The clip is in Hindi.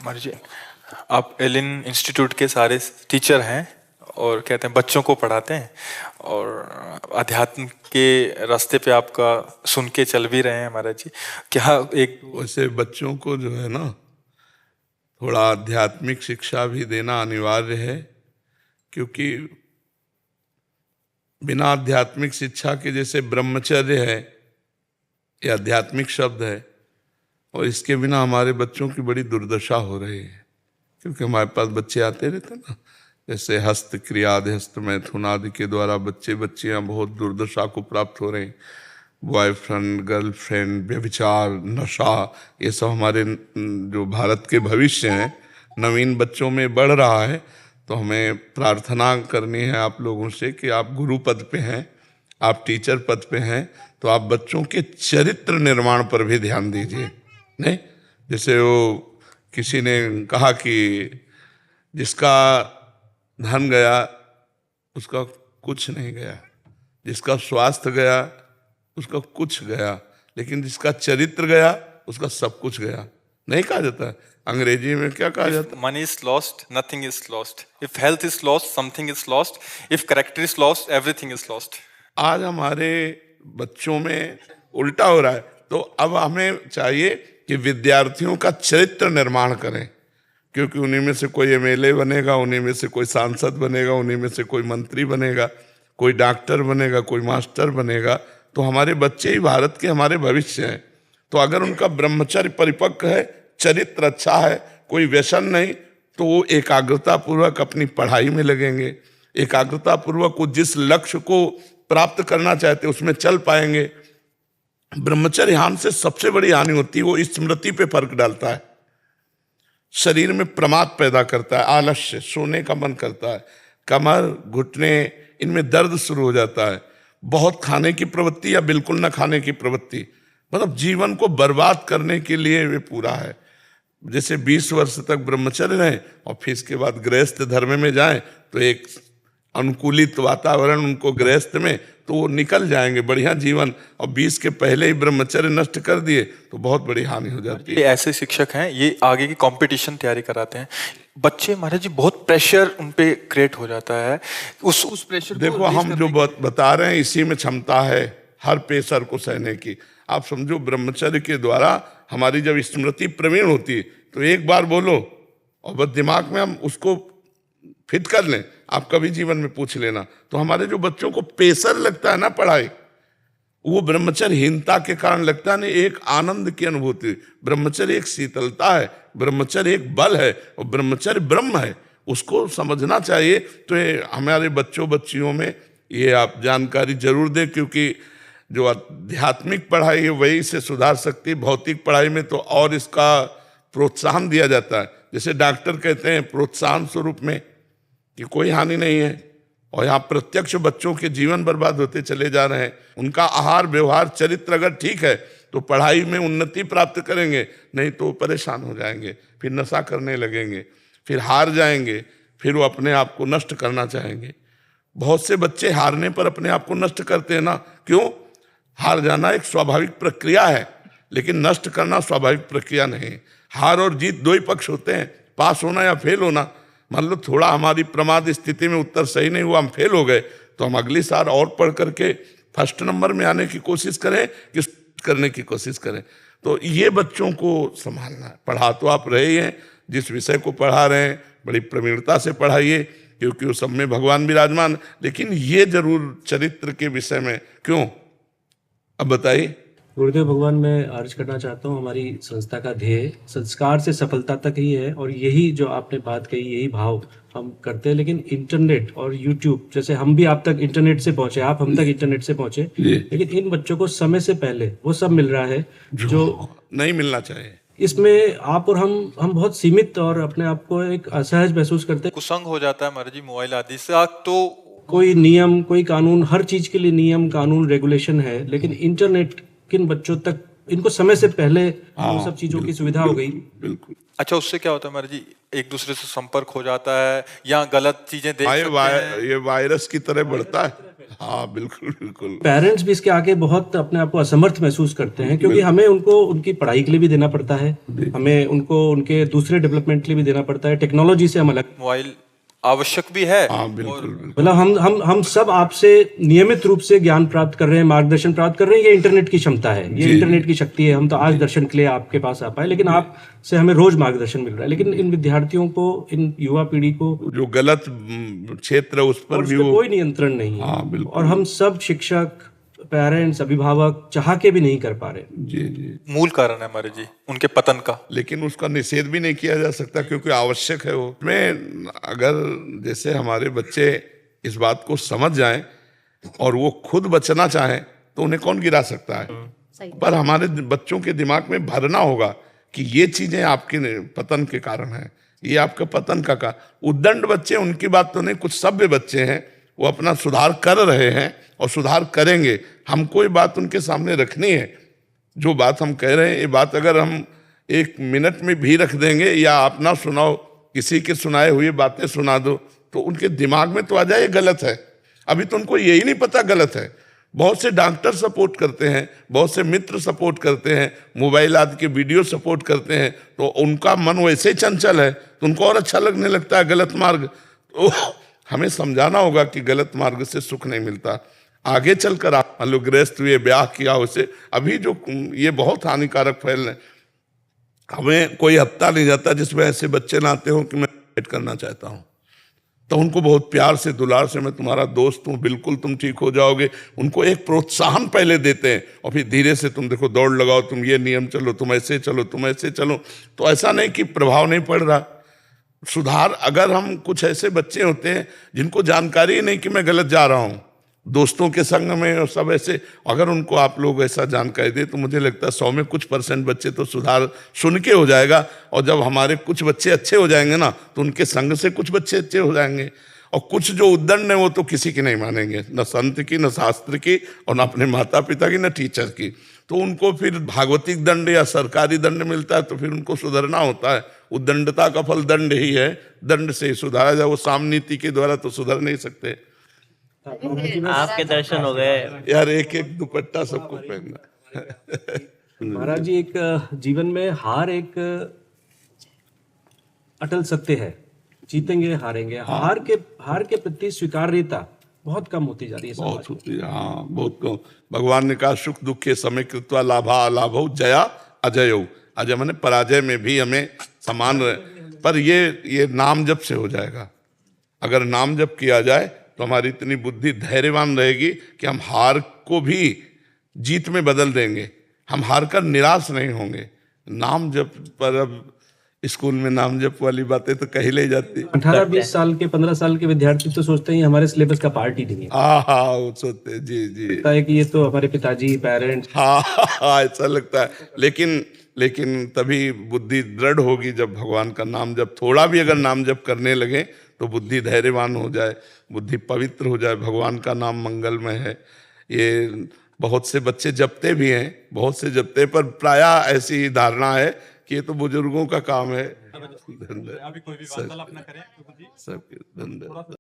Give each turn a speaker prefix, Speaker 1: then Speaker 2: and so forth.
Speaker 1: महाराज जी, आप एलिन इंस्टीट्यूट के सारे टीचर हैं और कहते हैं बच्चों को पढ़ाते हैं और अध्यात्म के रास्ते पे आपका सुन के चल भी रहे हैं महाराज जी। क्या एक
Speaker 2: वैसे बच्चों को जो है ना थोड़ा आध्यात्मिक शिक्षा भी देना अनिवार्य है, क्योंकि बिना आध्यात्मिक शिक्षा के, जैसे ब्रह्मचर्य है ये आध्यात्मिक शब्द है, और इसके बिना हमारे बच्चों की बड़ी दुर्दशा हो रही है। क्योंकि हमारे पास बच्चे आते रहते ना, जैसे हस्त क्रियादि हस्त मैथुन आदि के द्वारा बच्चियां बहुत दुर्दशा को प्राप्त हो रहे हैं। बॉयफ्रेंड, गर्लफ्रेंड, व्यभिचार, नशा, ये सब हमारे जो भारत के भविष्य हैं नवीन बच्चों में बढ़ रहा है। तो हमें प्रार्थना करनी है आप लोगों से कि आप गुरु पद पे हैं, आप टीचर पद पे हैं, तो आप बच्चों के चरित्र निर्माण पर भी ध्यान दीजिए। नहीं, जैसे वो किसी ने कहा कि जिसका धन गया उसका कुछ नहीं गया, जिसका स्वास्थ्य गया उसका कुछ गया, लेकिन जिसका चरित्र गया उसका सब कुछ गया। नहीं कहा जाता, अंग्रेजी में क्या कहा जाता?
Speaker 1: Money is lost, nothing is lost. If health is lost, something is lost. If character is lost, everything is lost.
Speaker 2: आज हमारे बच्चों में उल्टा हो रहा है। तो अब हमें चाहिए कि विद्यार्थियों का चरित्र निर्माण करें, क्योंकि उन्हीं में से कोई एमएलए बनेगा, उन्हीं में से कोई सांसद बनेगा, उन्हीं में से कोई मंत्री बनेगा, कोई डॉक्टर बनेगा, कोई मास्टर बनेगा। तो हमारे बच्चे ही भारत के हमारे भविष्य हैं। तो अगर उनका ब्रह्मचर्य परिपक्व है, चरित्र अच्छा है, कोई व्यसन नहीं, तो वो एकाग्रता पूर्वक अपनी पढ़ाई में लगेंगे, एकाग्रता पूर्वक वो जिस लक्ष्य को प्राप्त करना चाहते उसमें चल पाएंगे। ब्रह्मचर्य हानि से सबसे बड़ी हानि होती है, वो स्मृति पे फर्क डालता है, शरीर में प्रमाद पैदा करता है, आलस्य, सोने का मन करता है, कमर, घुटने, इनमें दर्द शुरू हो जाता है, बहुत खाने की प्रवृत्ति या बिल्कुल न खाने की प्रवृत्ति, मतलब जीवन को बर्बाद करने के लिए वे पूरा है। जैसे 20 वर्ष तक ब्रह्मचर्य रहें और फिर इसके बाद गृहस्थ धर्म में जाएं, तो एक अनुकूलित वातावरण उनको गृहस्थ में, तो वो निकल जाएंगे बढ़िया जीवन। और 20 के पहले ही ब्रह्मचर्य नष्ट कर दिए तो बहुत बड़ी हानि हो जाती है।
Speaker 1: ऐसे शिक्षक हैं, ये आगे की कंपटीशन तैयारी कराते हैं बच्चे। महाराज जी, बहुत प्रेशर उन पे क्रिएट हो जाता है। उस प्रेशर
Speaker 2: देखो, हम जो बता रहे हैं इसी में क्षमता है हर प्रेशर को सहने की। आप समझो, ब्रह्मचर्य के द्वारा हमारी जब स्मृति प्रवीण होती है तो एक बार बोलो और बस दिमाग में हम उसको फिट कर लें। आप कभी जीवन में पूछ लेना, तो हमारे जो बच्चों को प्रेशर लगता है ना पढ़ाई, वो ब्रह्मचर्यहीनता के कारण लगता है। नहीं, एक आनंद की अनुभूति, ब्रह्मचर्य एक शीतलता है, ब्रह्मचर्य एक बल है, और ब्रह्मचर्य ब्रह्म है, उसको समझना चाहिए। तो हमारे बच्चों बच्चियों में ये आप जानकारी जरूर दें, क्योंकि जो आध्यात्मिक पढ़ाई है वही से सुधार सकती है। भौतिक पढ़ाई में तो और इसका प्रोत्साहन दिया जाता है। जैसे डॉक्टर कहते हैं प्रोत्साहन स्वरूप में कि कोई हानि नहीं है, और यहाँ प्रत्यक्ष बच्चों के जीवन बर्बाद होते चले जा रहे हैं। उनका आहार, व्यवहार, चरित्र अगर ठीक है तो पढ़ाई में उन्नति प्राप्त करेंगे, नहीं तो परेशान हो जाएंगे, फिर नशा करने लगेंगे, फिर हार जाएंगे, फिर वो अपने आप को नष्ट करना चाहेंगे। बहुत से बच्चे हारने पर अपने आप को नष्ट करते हैं ना। क्यों? हार जाना एक स्वाभाविक प्रक्रिया है, लेकिन नष्ट करना स्वाभाविक प्रक्रिया नहीं। हार और जीत दो ही पक्ष होते हैं, पास होना या फेल होना। मान लो थोड़ा हमारी प्रमाद स्थिति में उत्तर सही नहीं हुआ, हम फेल हो गए, तो हम अगली साल और पढ़ करके फर्स्ट नंबर में आने की कोशिश करें कि करने की कोशिश करें। तो ये बच्चों को संभालना है। पढ़ा तो आप रहे ही हैं, जिस विषय को पढ़ा रहे हैं बड़ी प्रवीणता से पढ़ाइए, क्योंकि वो सब में भगवान विराजमान। लेकिन ये जरूर चरित्र के विषय में क्यों, अब बताइए।
Speaker 3: गुरुदेव भगवान, मैं अर्ज करना चाहता हूँ, हमारी संस्था का ध्येय संस्कार से सफलता तक ही है, और यही जो आपने बात कही, यही भाव हम करते हैं। लेकिन इंटरनेट और यूट्यूब, जैसे हम भी आप तक इंटरनेट से पहुंचे, आप हम तक इंटरनेट से पहुंचे, लेकिन इन बच्चों को समय से पहले वो सब मिल रहा है जो
Speaker 2: नहीं मिलना चाहिए।
Speaker 3: इसमें आप और हम बहुत सीमित और अपने आप को एक असहज महसूस करते हैं।
Speaker 1: कुसंग हो जाता है महाराज जी मोबाइल आदि से। तो
Speaker 3: कोई नियम, कोई कानून, हर चीज के लिए नियम, कानून, रेगुलेशन है, लेकिन इंटरनेट किन बच्चों तक, इनको समय से पहले वो सब चीजों की सुविधा हो गई।
Speaker 2: बिल्कुल।
Speaker 1: अच्छा, उससे क्या होता है महाराज जी, एक दूसरे से संपर्क हो जाता है या गलत चीजें देख
Speaker 2: हाँ,
Speaker 1: सकते हैं।
Speaker 2: ये वायरस की तरह बढ़ता है। हाँ, बिल्कुल बिल्कुल।
Speaker 3: पेरेंट्स भी इसके आगे बहुत अपने आप को असमर्थ महसूस करते हैं, क्योंकि हमें उनको उनकी पढ़ाई के लिए भी देना पड़ता है, हमें उनको उनके दूसरे डेवलपमेंट के लिए भी देना पड़ता है, टेक्नोलॉजी से हम अलग।
Speaker 1: मोबाइल आवश्यक भी है।
Speaker 2: हाँ, बिल्कुल बिल्कुल।
Speaker 3: मतलब हम सब आपसे नियमित रूप से ज्ञान प्राप्त कर रहे हैं, मार्गदर्शन प्राप्त कर रहे हैं। ये इंटरनेट की क्षमता है, ये इंटरनेट की शक्ति है। हम तो आज दर्शन के लिए आपके पास आ पाए, लेकिन आपसे हमें रोज मार्गदर्शन मिल रहा है। लेकिन इन विद्यार्थियों को, इन युवा पीढ़ी को
Speaker 2: जो गलत क्षेत्र है उस पर
Speaker 3: उस
Speaker 2: भी
Speaker 3: पे
Speaker 2: वो
Speaker 3: कोई नियंत्रण नहीं है।
Speaker 2: हाँ, बिल्कुल।
Speaker 3: और हम सब शिक्षक, पेरेंट्स, अभिभावक चाह के भी नहीं कर पा रहे।
Speaker 2: जी जी।
Speaker 1: मूल कारण है हमारे जी उनके पतन का।
Speaker 2: लेकिन उसका निषेध भी नहीं किया जा सकता क्योंकि आवश्यक है वो। में अगर जैसे हमारे बच्चे इस बात को समझ जाएं और वो खुद बचना चाहें तो उन्हें कौन गिरा सकता है। पर हमारे बच्चों के दिमाग में भरना होगा कि ये चीजें आपके पतन के कारण हैं, ये आपके पतन का उद्दंड बच्चे, उनकी बात तो नहीं, कुछ सभ्य बच्चे हैं, वो अपना सुधार कर रहे हैं और सुधार करेंगे। हमको ये बात उनके सामने रखनी है। जो बात हम कह रहे हैं, ये बात अगर हम 1 मिनट में भी रख देंगे या आप ना सुनाओ, किसी के सुनाए हुए बातें सुना दो, तो उनके दिमाग में तो आ जाए ये गलत है। अभी तो उनको यही नहीं पता गलत है। बहुत से डॉक्टर सपोर्ट करते हैं, बहुत से मित्र सपोर्ट करते हैं, मोबाइल आदि के वीडियो सपोर्ट करते हैं, तो उनका मन वैसे चंचल है तो उनको और अच्छा लगने लगता है गलत मार्ग। तो हमें समझाना होगा कि गलत मार्ग से सुख नहीं मिलता। आगे चलकर आप मान लो गृहस्थ हुए, ब्याह किया, उसे अभी जो ये बहुत हानिकारक फैल रहे, हमें कोई हफ्ता नहीं जाता जिसमें ऐसे बच्चे ना आते हो कि मैं भेंट करना चाहता हूँ, तो उनको बहुत प्यार से, दुलार से, मैं तुम्हारा दोस्त हूँ, बिल्कुल तुम ठीक हो जाओगे, उनको एक प्रोत्साहन पहले देते हैं और फिर धीरे से तुम देखो दौड़ लगाओ, तुम ये नियम चलो, तुम ऐसे चलो, तुम ऐसे चलो। तो ऐसा नहीं कि प्रभाव नहीं पड़ रहा। सुधार, अगर हम कुछ ऐसे बच्चे होते हैं जिनको जानकारी ही नहीं कि मैं गलत जा रहा हूँ, दोस्तों के संग में और सब ऐसे, अगर उनको आप लोग ऐसा जानकारी दे तो मुझे लगता है 100 में कुछ % बच्चे तो सुधार सुन के हो जाएगा। और जब हमारे कुछ बच्चे अच्छे हो जाएंगे ना, तो उनके संग से कुछ बच्चे अच्छे हो जाएंगे। और कुछ जो उद्दंड है वो तो किसी की नहीं मानेंगे, न संत की, न शास्त्र की, और न अपने माता पिता की, न टीचर की। तो उनको फिर भागवतिक दंड या सरकारी दंड मिलता है, तो फिर उनको सुधरना होता है। उद्दंडता का फल दंड ही है, दंड से ही सुधारा जाए। वो साम नीति के द्वारा तो सुधर नहीं सकते।
Speaker 4: आपके दर्शन हो गए
Speaker 2: यार, एक एक दुपट्टा सबको पहनना।
Speaker 3: महाराज जी, एक जीवन में हार एक अटल सत्य है। जीतेंगे हारेंगे, हार के प्रति स्वीकार्यता बहुत कम होती जा रही है समाज
Speaker 2: बहुत होती है, हाँ, बहुत कम। भगवान ने कहा सुख दुखे समय कृत्वा लाभा अलाभौ जया अजयौ। अजय माने पराजय में भी हमें समान रहे। पर ये नाम जप से हो जाएगा। अगर नाम जप किया जाए तो हमारी इतनी बुद्धि धैर्यवान रहेगी कि हम हार को भी जीत में बदल देंगे। हम हार कर निराश नहीं होंगे। नाम जप पर अब स्कूल में नाम जप वाली बातें तो कही ले जाती।
Speaker 3: 18-20 साल के, 15 साल के विद्यार्थी तो सोचते हैं हमारे सिलेबस का पार्ट ही नहीं है।
Speaker 2: हाँ, वो सोचते, जी जी,
Speaker 3: लगता है कि ये तो हमारे पिताजी, पेरेंट्स।
Speaker 2: हाँ, ऐसा लगता है। लेकिन तभी बुद्धि दृढ़ होगी जब भगवान का नाम जप, थोड़ा भी अगर नाम जप करने लगे तो बुद्धि धैर्यवान हो जाए, बुद्धि पवित्र हो जाए। भगवान का नाम मंगलमय है। ये बहुत से बच्चे जपते भी हैं, बहुत से जपते, पर प्रायः ऐसी धारणा है कि ये तो बुजुर्गों का काम है। धन्यवाद। सबके धन्यवाद।